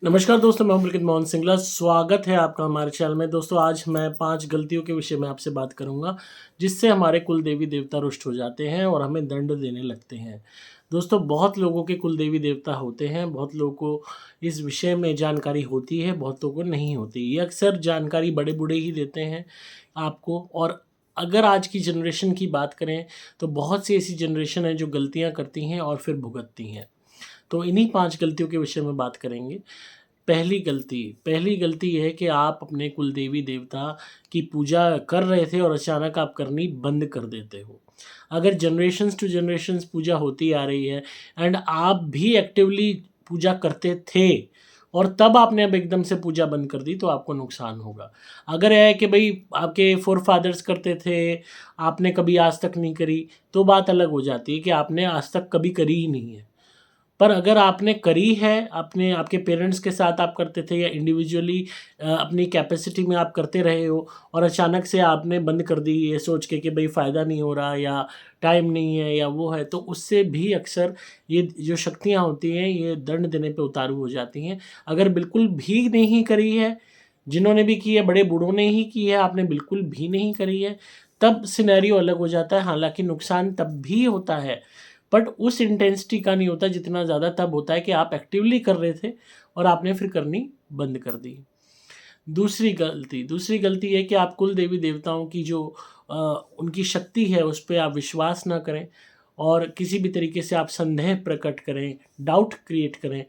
नमस्कार दोस्तों, मैं हूं पुलकित मोहन सिंगला। स्वागत है आपका हमारे चैनल में। दोस्तों, आज मैं 5 गलतियों के विषय में आपसे बात करूंगा जिससे हमारे कुल देवी देवता रुष्ट हो जाते हैं और हमें दंड देने लगते हैं। दोस्तों, बहुत लोगों के कुल देवी देवता होते हैं, बहुत लोगों को इस विषय में जानकारी होती है, बहुत लोगों को नहीं होती। ये अक्सर जानकारी बड़े बूढ़े ही देते हैं आपको। और अगर आज की जनरेशन की बात करें तो बहुत सी ऐसी जनरेशन है जो गलतियाँ करती हैं और फिर भुगतती हैं। तो इन्हीं 5 गलतियों के विषय में बात करेंगे। पहली गलती ये है कि आप अपने कुल देवी देवता की पूजा कर रहे थे और अचानक आप करनी बंद कर देते हो। अगर जनरेशन्स टू जनरेशन्स पूजा होती आ रही है एंड आप भी एक्टिवली पूजा करते थे और तब आपने अब एकदम से पूजा बंद कर दी तो आपको नुकसान होगा। अगर यह है कि भाई आपके फ़ोरफ़ादर्स करते थे, आपने कभी आज तक नहीं करी, तो बात अलग हो जाती है कि आपने आज तक कभी करी ही नहीं है। पर अगर आपने करी है, आपने आपके पेरेंट्स के साथ आप करते थे या इंडिविजुअली अपनी कैपेसिटी में आप करते रहे हो और अचानक से आपने बंद कर दी ये सोच के कि भाई फ़ायदा नहीं हो रहा या टाइम नहीं है या वो है, तो उससे भी अक्सर ये जो शक्तियाँ होती हैं ये दंड देने पे उतारू हो जाती हैं। अगर बिल्कुल भी नहीं करी है, जिन्होंने भी की है, बड़े बूढ़ों ने ही की है, आपने बिल्कुल भी नहीं करी है, तब सिनेरियो अलग हो जाता है। हालाँकि नुकसान तब भी होता है, बट उस इंटेंसिटी का नहीं होता जितना ज़्यादा तब होता है कि आप एक्टिवली कर रहे थे और आपने फिर करनी बंद कर दी। दूसरी गलती है कि आप कुल देवी देवताओं की जो अ, उनकी शक्ति है उस पे आप विश्वास ना करें और किसी भी तरीके से आप संदेह प्रकट करें, डाउट क्रिएट करें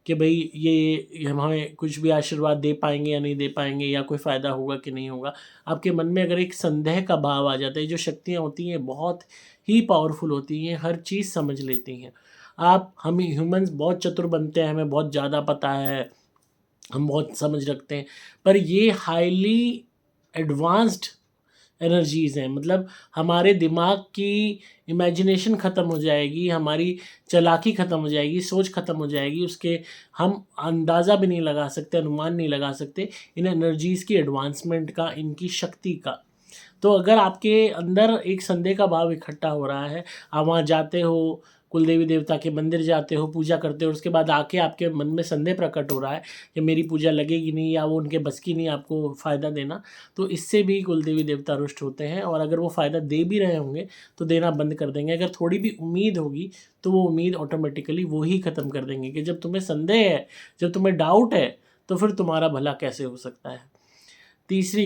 कि भई ये हमें कुछ भी आशीर्वाद दे पाएँगे या नहीं दे पाएँगे या कोई फ़ायदा होगा कि नहीं होगा। आपके मन में अगर एक संदेह का भाव आ जाता है, जो शक्तियाँ होती हैं बहुत ही पावरफुल होती हैं, हर चीज़ समझ लेती हैं। हम ह्यूमन्स बहुत चतुर बनते हैं, हमें बहुत ज़्यादा पता है, हम बहुत समझ रखते हैं, पर ये हाईली एडवांस्ड एनर्जीज़ हैं। मतलब हमारे दिमाग की इमेजिनेशन ख़त्म हो जाएगी, हमारी चालाकी ख़त्म हो जाएगी, सोच ख़त्म हो जाएगी, उसके हम अंदाज़ा भी नहीं लगा सकते, अनुमान नहीं लगा सकते इन एनर्जीज़ की एडवांसमेंट का, इनकी शक्ति का। तो अगर आपके अंदर एक संदेह का भाव इकट्ठा हो रहा है, आप वहाँ जाते हो, कुल देवी देवता के मंदिर जाते हो, पूजा करते हो, उसके बाद आके आपके मन में संदेह प्रकट हो रहा है कि मेरी पूजा लगेगी नहीं या वो उनके बस की नहीं आपको फ़ायदा देना, तो इससे भी कुल देवी देवता रुष्ट होते हैं। और अगर वो फ़ायदा दे भी रहे होंगे, तो देना बंद कर देंगे। अगर थोड़ी भी उम्मीद होगी, तो वो उम्मीद ऑटोमेटिकली वो ही ख़त्म कर देंगे कि जब तुम्हें संदेह है, जब तुम्हें डाउट है, तो फिर तुम्हारा भला कैसे हो सकता है। तीसरी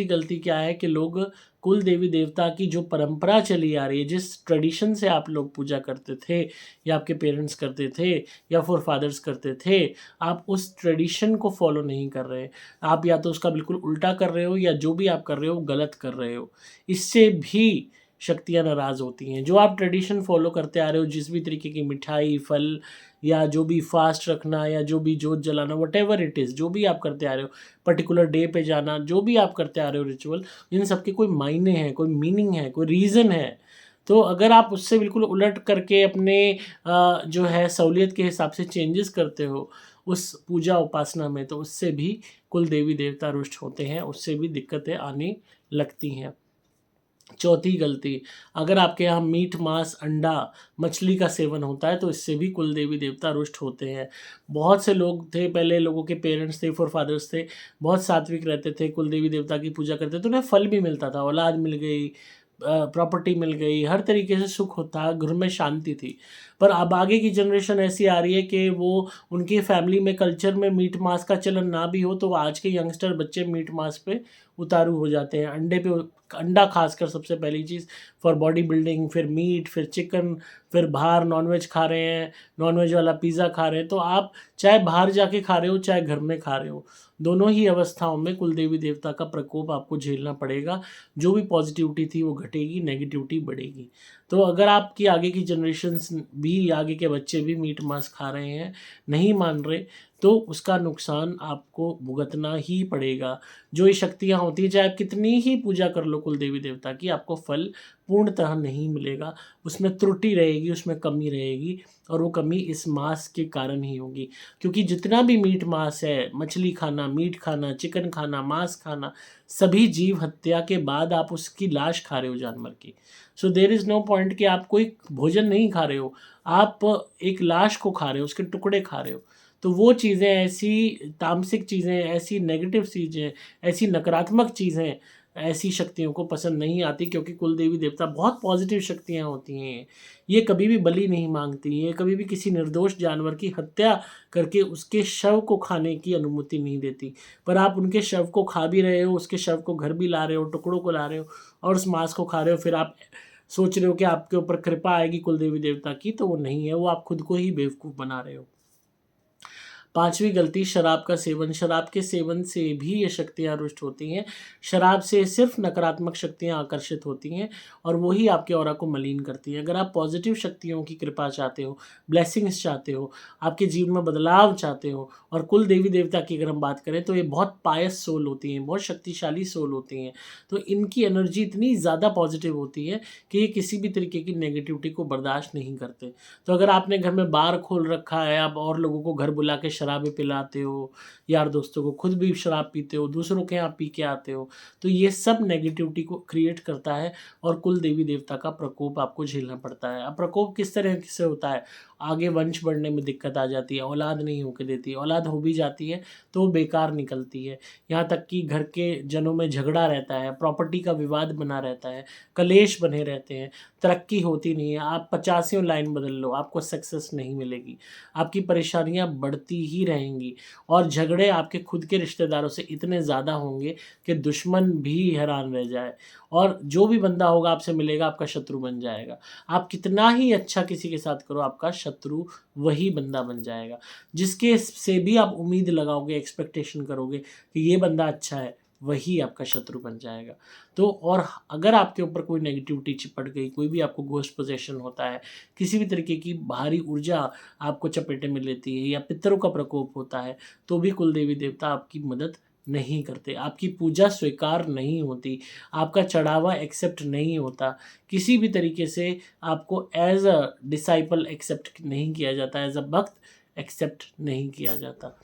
गलती क्या है कि लोग कुल देवी देवता की जो परंपरा चली आ रही है, जिस ट्रेडिशन से आप लोग पूजा करते थे या आपके पेरेंट्स करते थे या फ़ोरफ़ादर्स करते थे, आप उस ट्रेडिशन को फ़ॉलो नहीं कर रहे। आप या तो उसका बिल्कुल उल्टा कर रहे हो या जो भी आप कर रहे हो गलत कर रहे हो। इससे भी शक्तियाँ नाराज़ होती हैं। जो आप ट्रेडिशन फ़ॉलो करते आ रहे हो, जिस भी तरीके की मिठाई, फल या जो भी फ़ास्ट रखना या जो भी जोत जलाना, व्हाटएवर इट इज़, जो भी आप करते आ रहे हो, पर्टिकुलर डे पे जाना, जो भी आप करते आ रहे हो रिचुअल, इन सब के कोई मायने हैं, कोई मीनिंग है, कोई रीज़न है। तो अगर आप उससे बिल्कुल उलट करके अपने जो है सहूलियत के हिसाब से चेंजेस करते हो उस पूजा उपासना में, तो उससे भी कुल देवी देवता रुष्ट होते हैं, उससे भी दिक्कतें आने लगती हैं। चौथी गलती, अगर आपके यहाँ मीट, मांस, अंडा, मछली का सेवन होता है तो इससे भी कुल देवी देवता रुष्ट होते हैं। बहुत से लोग थे, पहले लोगों के पेरेंट्स थे, फ़ोरफ़ादर्स थे, बहुत सात्विक रहते थे, कुल देवी देवता की पूजा करते थे, तो उन्हें फल भी मिलता था, औलाद मिल गई, प्रॉपर्टी मिल गई, हर तरीके से सुख होता, घर में शांति थी। पर अब आगे की जनरेशन ऐसी आ रही है कि वो उनकी फैमिली में कल्चर में मीट मांस का चलन ना भी हो, तो आज के यंगस्टर बच्चे मीट मांस पे उतारू हो जाते हैं। अंडा खासकर सबसे पहली चीज़ फॉर बॉडी बिल्डिंग, फिर मीट, फिर चिकन, फिर बाहर नॉनवेज खा रहे हैं, नॉनवेज वाला पिज़्ज़ा खा रहे हैं। तो आप चाहे बाहर जाके खा रहे हो, चाहे घर में खा रहे हो, दोनों ही अवस्थाओं में कुल देवी देवता का प्रकोप आपको झेलना पड़ेगा। जो भी पॉजिटिविटी थी वो घटेगी, नेगेटिविटी बढ़ेगी। तो अगर आपकी आगे की जनरेशन्स भी, आगे के बच्चे भी मीट मांस खा रहे हैं, नहीं मान रहे, तो उसका नुकसान आपको भुगतना ही पड़ेगा। जो ये शक्तियाँ होती हैं, चाहे आप कितनी ही पूजा कर लो कुल देवी देवता की, आपको फल पूर्णतः नहीं मिलेगा, उसमें त्रुटि रहेगी, उसमें कमी रहेगी और वो कमी इस मांस के कारण ही होगी। क्योंकि जितना भी मीट मांस है, मछली खाना, मीट खाना, चिकन खाना, मांस खाना, सभी जीव हत्या के बाद आप उसकी लाश खा रहे हो जानवर की। So there is no point कि आप कोई भोजन नहीं खा रहे हो, आप एक लाश को खा रहे हो, उसके टुकड़े खा रहे हो। तो वो चीज़ें ऐसी तामसिक चीज़ें, ऐसी नेगेटिव चीज़ें, ऐसी नकारात्मक चीज़ें, ऐसी शक्तियों को पसंद नहीं आती क्योंकि कुल देवी देवता बहुत पॉजिटिव शक्तियाँ होती हैं। ये कभी भी बलि नहीं माँगती, ये कभी भी किसी निर्दोष जानवर की हत्या करके उसके शव को खाने की अनुमति नहीं देती। पर आप उनके शव को खा भी रहे हो, उसके शव को घर भी ला रहे हो, टुकड़ों को ला रहे हो और उस मांस को खा रहे हो, फिर आप सोच रहे हो कि आपके ऊपर कृपा आएगी कुल देवी देवता की, तो वो नहीं है, वो आप खुद को ही बेवकूफ़ बना रहे हो। 5वीं गलती शराब का सेवन। शराब के सेवन से भी ये शक्तियाँ रुष्ट होती हैं। शराब से सिर्फ़ नकारात्मक शक्तियाँ आकर्षित होती हैं और वो ही आपके ऑरा को मलिन करती हैं। अगर आप पॉज़िटिव शक्तियों की कृपा चाहते हो, ब्लेसिंग्स चाहते हो, आपके जीवन में बदलाव चाहते हो और कुल देवी-देवता की अगर हम बात करें तो ये बहुत पायस सोल होती हैं, बहुत शक्तिशाली सोल होती हैं। तो इनकी एनर्जी इतनी ज़्यादा पॉज़िटिव होती है कि ये किसी भी तरीके की नेगेटिविटी को बर्दाश्त नहीं करते। तो अगर आपने घर में बार खोल रखा है, आप और लोगों को घर बुला के शराबें पिलाते हो, यार दोस्तों को, खुद भी शराब पीते हो, दूसरों के यहाँ पी के आते हो, तो ये सब नेगेटिविटी को क्रिएट करता है और कुल देवी देवता का प्रकोप आपको झेलना पड़ता है। अब प्रकोप किस तरह से होता है? आगे वंश बढ़ने में दिक्कत आ जाती है, औलाद नहीं होके देती, औलाद हो भी जाती है तो वो बेकार निकलती है। यहाँ तक कि घर के जनों में झगड़ा रहता है, प्रॉपर्टी का विवाद बना रहता है, कलेश बने रहते हैं, तरक्की होती नहीं है। आप 50 लाइन बदल लो, आपको सक्सेस नहीं मिलेगी। आपकी परेशानियाँ बढ़ती ही रहेंगी और झगड़े आपके खुद के रिश्तेदारों से इतने ज़्यादा होंगे कि दुश्मन भी हैरान रह जाए और जो भी बंदा होगा आपसे मिलेगा आपका शत्रु बन जाएगा। आप कितना ही अच्छा किसी के साथ करो, आपका शत्रु वही बंदा बन जाएगा। जिसके से भी आप उम्मीद लगाओगे, एक्सपेक्टेशन करोगे कि ये बंदा अच्छा है, वही आपका शत्रु बन जाएगा। तो और अगर आपके ऊपर कोई नेगेटिविटी चिपट गई, कोई भी आपको घोस्ट पोजेशन होता है, किसी भी तरीके की बाहरी ऊर्जा आपको चपेटे में लेती है या पितरों का प्रकोप होता है, तो भी कुल देवी देवता आपकी मदद नहीं करते। आपकी पूजा स्वीकार नहीं होती, आपका चढ़ावा एक्सेप्ट नहीं होता, किसी भी तरीके से आपको एज़ अ डिसाइपल एक्सेप्ट नहीं किया जाता, एज़ अ भक्त एक्सेप्ट नहीं किया जाता।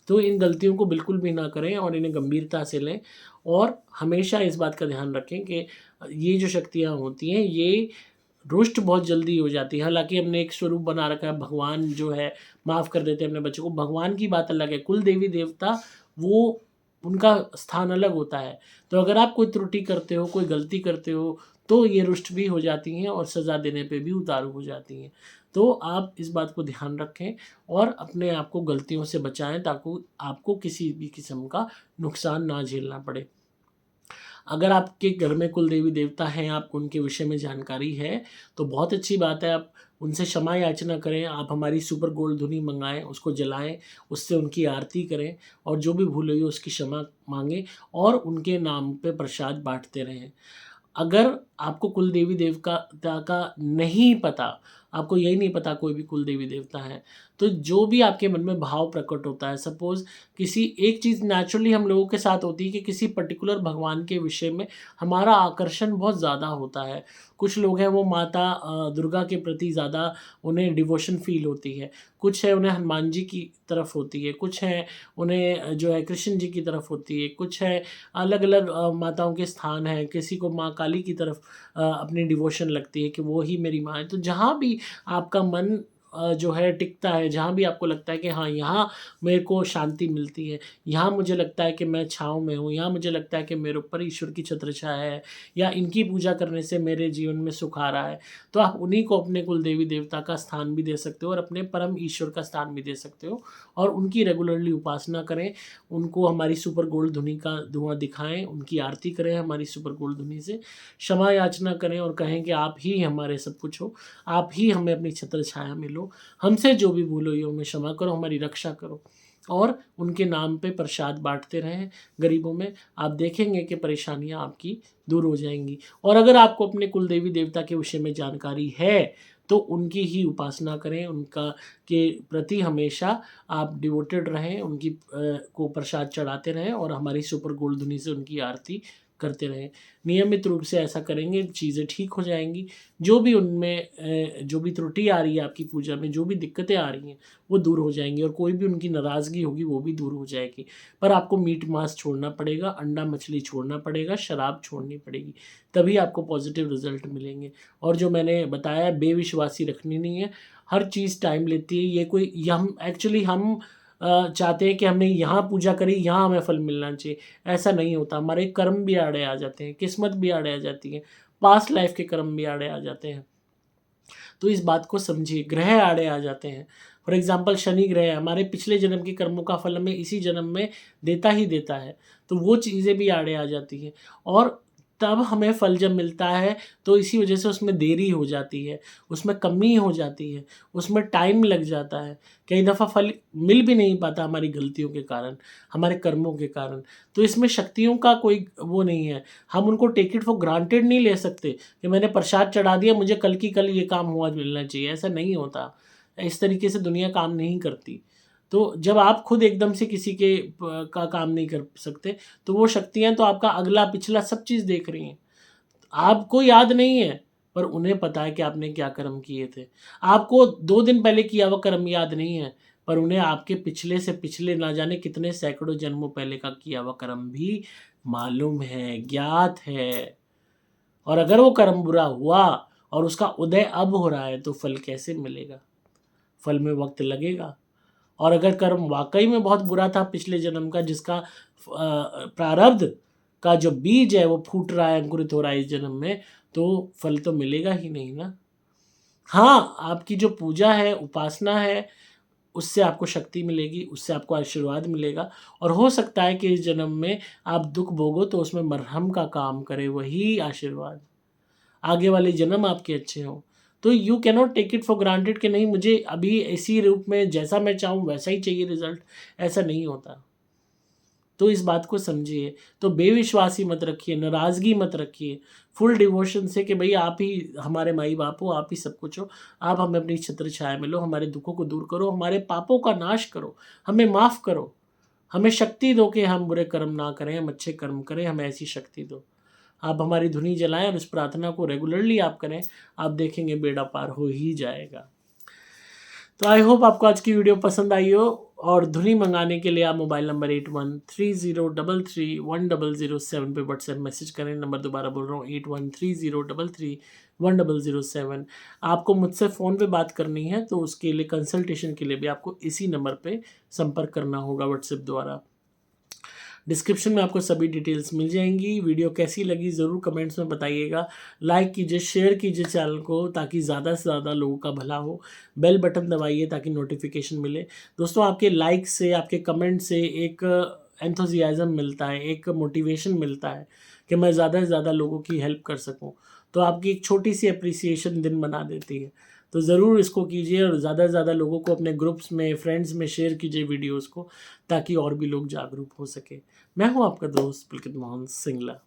तो इन गलतियों को बिल्कुल भी ना करें और इन्हें गंभीरता से लें और हमेशा इस बात का ध्यान रखें कि ये जो शक्तियाँ होती हैं, ये रुष्ट बहुत जल्दी हो जाती है। हालाँकि हमने एक स्वरूप बना रखा है, भगवान जो है माफ़ कर देते हैं अपने बच्चों को, भगवान की बात अलग है। कुल देवी देवता वो उनका स्थान अलग होता है। तो अगर आप कोई त्रुटि करते हो, कोई गलती करते हो, तो ये रुष्ट भी हो जाती हैं और सज़ा देने पे भी उतारू हो जाती हैं। तो आप इस बात को ध्यान रखें और अपने आप को गलतियों से बचाएँ ताकि आपको किसी भी किस्म का नुकसान ना झेलना पड़े। अगर आपके घर में कुल देवी देवता हैं, आपको उनके विषय में जानकारी है, तो बहुत अच्छी बात है, आप उनसे क्षमा याचना करें, आप हमारी सुपर गोल्ड धुनी मँगाएँ, उसको जलाएँ, उससे उनकी आरती करें और जो भी भूल हुई हो उसकी क्षमा माँगे और उनके नाम पे प्रसाद बाँटते रहें। अगर आपको कुल देवी देवता का नहीं पता, आपको यही नहीं पता कोई भी कुल देवी देवता है, तो जो भी आपके मन में भाव प्रकट होता है, सपोज़ किसी एक चीज़ नेचुरली हम लोगों के साथ होती है कि किसी पर्टिकुलर भगवान के विषय में हमारा आकर्षण बहुत ज़्यादा होता है। कुछ लोग हैं वो माता दुर्गा के प्रति ज़्यादा उन्हें डिवोशन फ़ील होती है, कुछ है उन्हें हनुमान जी की तरफ होती है, कुछ है उन्हें जो है कृष्ण जी की तरफ होती है, कुछ है अलग-अलग माताओं के स्थान हैं, किसी को माँ काली की तरफ अपनी डिवोशन लगती है कि वो ही मेरी माँ है। तो जहाँ भी आपका मन जो है टिकता है, जहाँ भी आपको लगता है कि हाँ, यहाँ मेरे को शांति मिलती है, यहाँ मुझे लगता है कि मैं छाँव में हूँ, यहाँ मुझे लगता है कि मेरे ऊपर ईश्वर की छत्र छाया है या इनकी पूजा करने से मेरे जीवन में सुख आ रहा है, तो आप उन्हीं को अपने कुल देवी देवता का स्थान भी दे सकते हो और अपने परम ईश्वर का स्थान भी दे सकते हो और उनकी रेगुलरली उपासना करें। उनको हमारी सुपर गोल्ड धुनी का धुआँ दिखाएँ, उनकी आरती करें हमारी सुपर गोल्ड धुनी से, क्षमा याचना करें और कहें कि आप ही हमारे सब कुछ हो, आप ही हमें अपनी छत्र छाया में लो, हमसे जो भी भूल हुई हो हमें क्षमा करो, हमारी रक्षा करो और उनके नाम पे प्रसाद बाँटते रहें गरीबों में। आप देखेंगे कि परेशानियाँ आपकी दूर हो जाएँगी और अगर आपको अपने कुल देवी देवता के विषय में जानकारी है, तो उनकी ही उपासना करें, उनका के प्रति हमेशा आप डिवोटेड रहें, उनकी को प्रसाद चढ़ाते रहें और हमारी सुपर गोल्ड धुनी से उनकी आरती करते रहें। नियमित रूप से ऐसा करेंगे, चीज़ें ठीक हो जाएँगी। जो भी उनमें जो भी त्रुटि आ रही है आपकी पूजा में, जो भी दिक्कतें आ रही हैं, वो दूर हो जाएँगी और कोई भी उनकी नाराज़गी होगी, वो भी दूर हो जाएगी। पर आपको मीट मांस छोड़ना पड़ेगा, अंडा मछली छोड़ना पड़ेगा, शराब छोड़नी पड़ेगी, तभी आपको पॉज़िटिव रिज़ल्ट मिलेंगे। और जो मैंने बताया, बेविश्वासी रखनी नहीं है, हर चीज़ टाइम लेती है। ये कोई ये हम एक्चुअली हम चाहते हैं कि हमने यहाँ पूजा करी, यहाँ हमें फल मिलना चाहिए, ऐसा नहीं होता। हमारे कर्म भी आड़े आ जाते हैं, किस्मत भी आड़े आ जाती है, पास्ट लाइफ के कर्म भी आड़े आ जाते हैं। तो इस बात को समझिए, ग्रह आड़े आ जाते हैं। फॉर एग्ज़ाम्पल शनि ग्रह हमारे पिछले जन्म के कर्मों का फल हमें इसी जन्म में देता ही देता है, तो वो चीज़ें भी आड़े आ जाती हैं और तब हमें फल जब मिलता है तो इसी वजह से उसमें देरी हो जाती है, उसमें कमी हो जाती है, उसमें टाइम लग जाता है। कई दफ़ा फल मिल भी नहीं पाता हमारी गलतियों के कारण, हमारे कर्मों के कारण। तो इसमें शक्तियों का कोई वो नहीं है, हम उनको टेक इट फॉर ग्रांटेड नहीं ले सकते कि मैंने प्रसाद चढ़ा दिया, मुझे कल की कल ये काम हुआ मिलना चाहिए, ऐसा नहीं होता। इस तरीके से दुनिया काम नहीं करती। तो जब आप खुद एकदम से किसी के का काम नहीं कर सकते, तो वो शक्तियाँ तो आपका अगला पिछला सब चीज़ देख रही हैं। आपको याद नहीं है, पर उन्हें पता है कि आपने क्या कर्म किए थे। आपको 2 दिन पहले किया हुआ कर्म याद नहीं है, पर उन्हें आपके पिछले से पिछले ना जाने कितने सैकड़ों जन्मों पहले का किया हुआ कर्म भी मालूम है, ज्ञात है। और अगर वो कर्म बुरा हुआ और उसका उदय अब हो रहा है, तो फल कैसे मिलेगा? फल में वक़्त लगेगा। और अगर कर्म वाक़ई में बहुत बुरा था पिछले जन्म का, जिसका प्रारब्ध का जो बीज है वो फूट रहा है, अंकुरित हो रहा है इस जन्म में, तो फल तो मिलेगा ही नहीं ना। हाँ, आपकी जो पूजा है, उपासना है, उससे आपको शक्ति मिलेगी, उससे आपको आशीर्वाद मिलेगा और हो सकता है कि इस जन्म में आप दुःख भोगो तो उसमें मरहम का काम करे वही आशीर्वाद। आगे वाले जन्म आपके अच्छे हों। तो you can not take it for granted कि नहीं, मुझे अभी इसी रूप में जैसा मैं चाहूँ वैसा ही चाहिए रिज़ल्ट, ऐसा नहीं होता। तो इस बात को समझिए। तो बेविश्वासी मत रखिए, नाराज़गी मत रखिए, फुल डिवोशन से कि भई आप ही हमारे माई-बाप हो, आप ही सब कुछ हो, आप हमें अपनी छत्र छाया में लो, हमारे दुखों को दूर करो, हमारे पापों का नाश करो, हमें माफ़ करो, हमें शक्ति दो कि हम बुरे कर्म ना करें, हम अच्छे कर्म करें, हमें ऐसी शक्ति दो। आप हमारी धुनी जलाएँ और इस प्रार्थना को रेगुलरली आप करें, आप देखेंगे बेड़ा पार हो ही जाएगा। तो आई होप आपको आज की वीडियो पसंद आई हो और धुनी मंगाने के लिए आप मोबाइल नंबर 8130331007 पे व्हाट्सएप मैसेज करें। नंबर दोबारा बोल रहा हूँ 8130331007। आपको मुझसे फ़ोन पे बात करनी है तो उसके लिए कंसल्टेशन के लिए भी आपको इसी नंबर पे संपर्क करना होगा व्हाट्सएप द्वारा। डिस्क्रिप्शन में आपको सभी डिटेल्स मिल जाएंगी। वीडियो कैसी लगी ज़रूर कमेंट्स में बताइएगा। लाइक कीजिए, शेयर कीजिए चैनल को ताकि ज़्यादा से ज़्यादा लोगों का भला हो। बेल बटन दबाइए ताकि नोटिफिकेशन मिले। दोस्तों, आपके लाइक से, आपके कमेंट से एक एंथुसियाज़म मिलता है, एक मोटिवेशन मिलता है कि मैं ज़्यादा से ज़्यादा लोगों की हेल्प कर सकूँ। तो आपकी एक छोटी सी अप्रिसिएशन दिन बना देती है। तो ज़रूर इसको कीजिए और ज़्यादा से ज़्यादा लोगों को अपने ग्रुप्स में, फ्रेंड्स में शेयर कीजिए वीडियोज़ को ताकि और भी लोग जागरूक हो सकें। मैं हूँ आपका दोस्त पुलकित मोहन सिंगला।